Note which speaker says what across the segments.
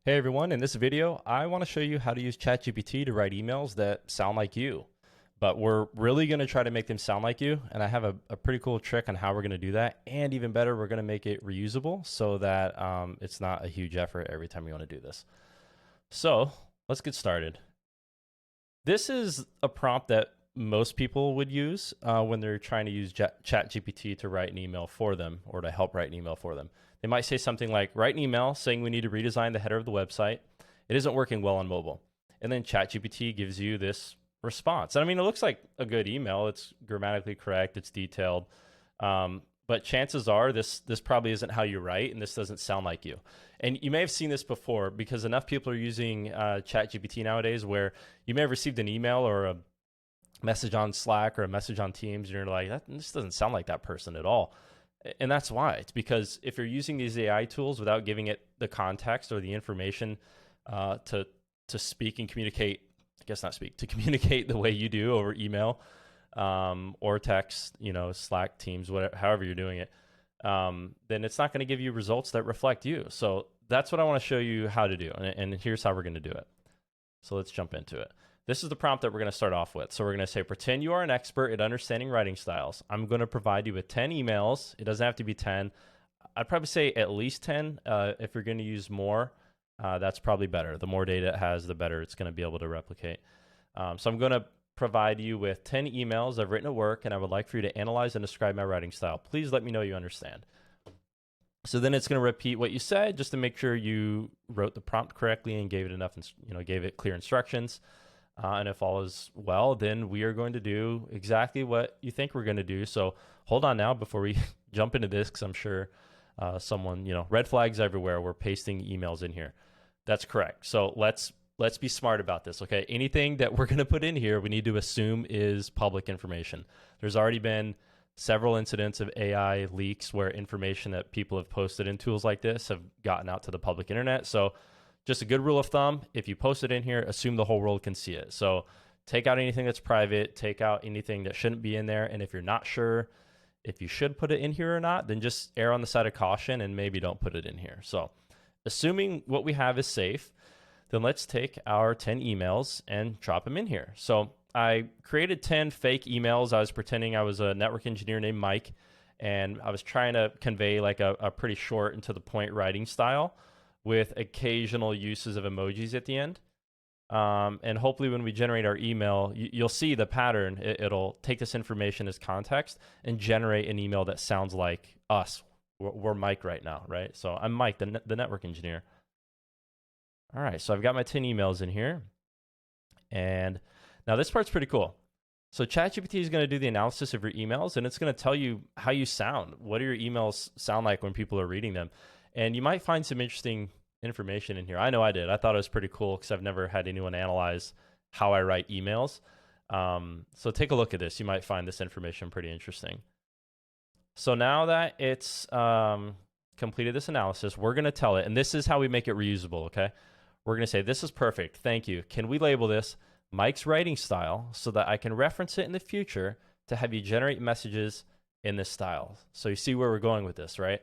Speaker 1: Hey everyone, in this video, I want to show you how to use ChatGPT to write emails that sound like you. But we're really going to try to make them sound like you, and I have a pretty cool trick on how we're going to do that. And even better, we're going to make it reusable so that it's not a huge effort every time you want to do this. So let's get started. This is a prompt that most people would use when they're trying to use ChatGPT to write an email for them or to help write an email for them. They might say something like, write an email saying we need to redesign the header of the website. It isn't working well on mobile. And then ChatGPT gives you this response. And I mean, it looks like a good email. It's grammatically correct. It's detailed. But chances are this probably isn't how you write, and this doesn't sound like you. And you may have seen this before because enough people are using ChatGPT nowadays where you may have received an email or a message on Slack or a message on Teams, and you're like, this doesn't sound like that person at all. And that's why. It's because if you're using these AI tools without giving it the context or the information to speak and communicate, to communicate the way you do over email or text, Slack, Teams, whatever, however you're doing it, then it's not going to give you results that reflect you. So that's what I want to show you how to do. And here's how we're going to do it. So let's jump into it. This is the prompt that we're going to start off with. So we're going to say, pretend you are an expert at understanding writing styles. I'm going to provide you with 10 emails. It doesn't have to be 10. I'd probably say at least 10. If you're going to use more, that's probably better. The more data it has, the better it's going to be able to replicate. So I'm going to provide you with 10 emails I've written at work, and I would like for you to analyze and describe my writing style. Please let me know you understand. So then it's going to repeat what you said just to make sure you wrote the prompt correctly and gave it enough, gave it clear instructions. And if all is well, then we are going to do exactly what you think we're going to do. So hold on now before we jump into this, because I'm sure someone, red flags everywhere. We're pasting emails in here. That's correct. So let's be smart about this, okay? Anything that we're going to put in here, we need to assume is public information. There's already been several incidents of AI leaks where information that people have posted in tools like this have gotten out to the public internet. So just a good rule of thumb, if you post it in here, assume the whole world can see it. So take out anything that's private, take out anything that shouldn't be in there. And if you're not sure if you should put it in here or not, then just err on the side of caution and maybe don't put it in here. So assuming what we have is safe, then let's take our 10 emails and drop them in here. So I created 10 fake emails. I was pretending I was a network engineer named Mike, and I was trying to convey like a pretty short and to the point writing style with occasional uses of emojis at the end. And hopefully when we generate our email, you'll see the pattern. It'll take this information as context and generate an email that sounds like us. We're Mike right now, right? So I'm Mike, the network engineer. All right, so I've got my 10 emails in here. And now this part's pretty cool. So ChatGPT is going to do the analysis of your emails, and it's going to tell you how you sound. What do your emails sound like when people are reading them? And you might find some interesting information in here. I know I did. I thought it was pretty cool because I've never had anyone analyze how I write emails. So take a look at this. You might find this information pretty interesting. So now that it's completed this analysis, we're going to tell it, and this is how we make it reusable, okay? We're going to say, this is perfect. Thank you. Can we label this Mike's writing style so that I can reference it in the future to have you generate messages in this style? So you see where we're going with this, right?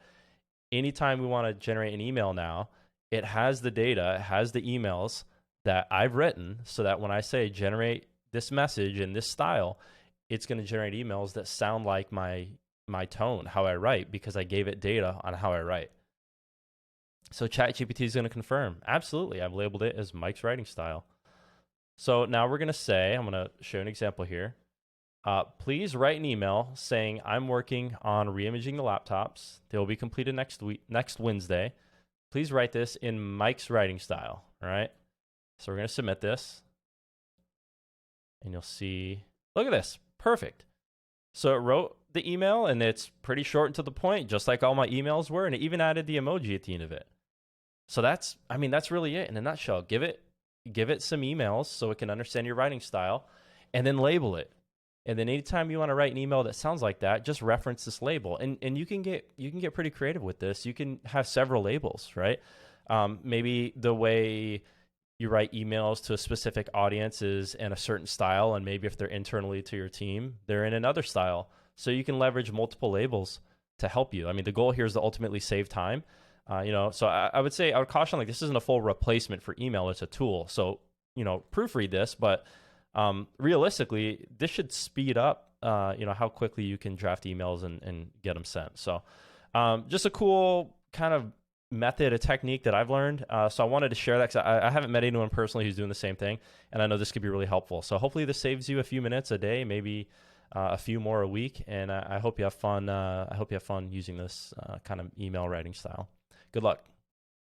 Speaker 1: Anytime we want to generate an email now, it has the data, it has the emails that I've written so that when I say generate this message in this style, it's going to generate emails that sound like my tone, how I write, because I gave it data on how I write. So ChatGPT is going to confirm, absolutely, I've labeled it as Mike's writing style. So now we're going to say, I'm going to show an example here. Please write an email saying I'm working on reimaging the laptops. They will be completed next Wednesday. Please write this in Mike's writing style. All right. So we're going to submit this. And you'll see, look at this. Perfect. So it wrote the email, and it's pretty short and to the point, just like all my emails were. And it even added the emoji at the end of it. So that's really it in a nutshell. Give it some emails so it can understand your writing style, and then label it. And then anytime you want to write an email that sounds like that, just reference this label. And you can get pretty creative with this. You can have several labels, right? Maybe the way you write emails to a specific audience is in a certain style, and maybe if they're internally to your team, they're in another style. So you can leverage multiple labels to help you. I mean, the goal here is to ultimately save time. So I would say I would caution, like, this isn't a full replacement for email. It's a tool. So, proofread this, but realistically, this should speed up, how quickly you can draft emails and get them sent. So just a cool kind of method, a technique that I've learned. So I wanted to share that because I haven't met anyone personally who's doing the same thing. And I know this could be really helpful. So hopefully this saves you a few minutes a day, maybe a few more a week. And I hope you have fun. I hope you have fun using this kind of email writing style. Good luck.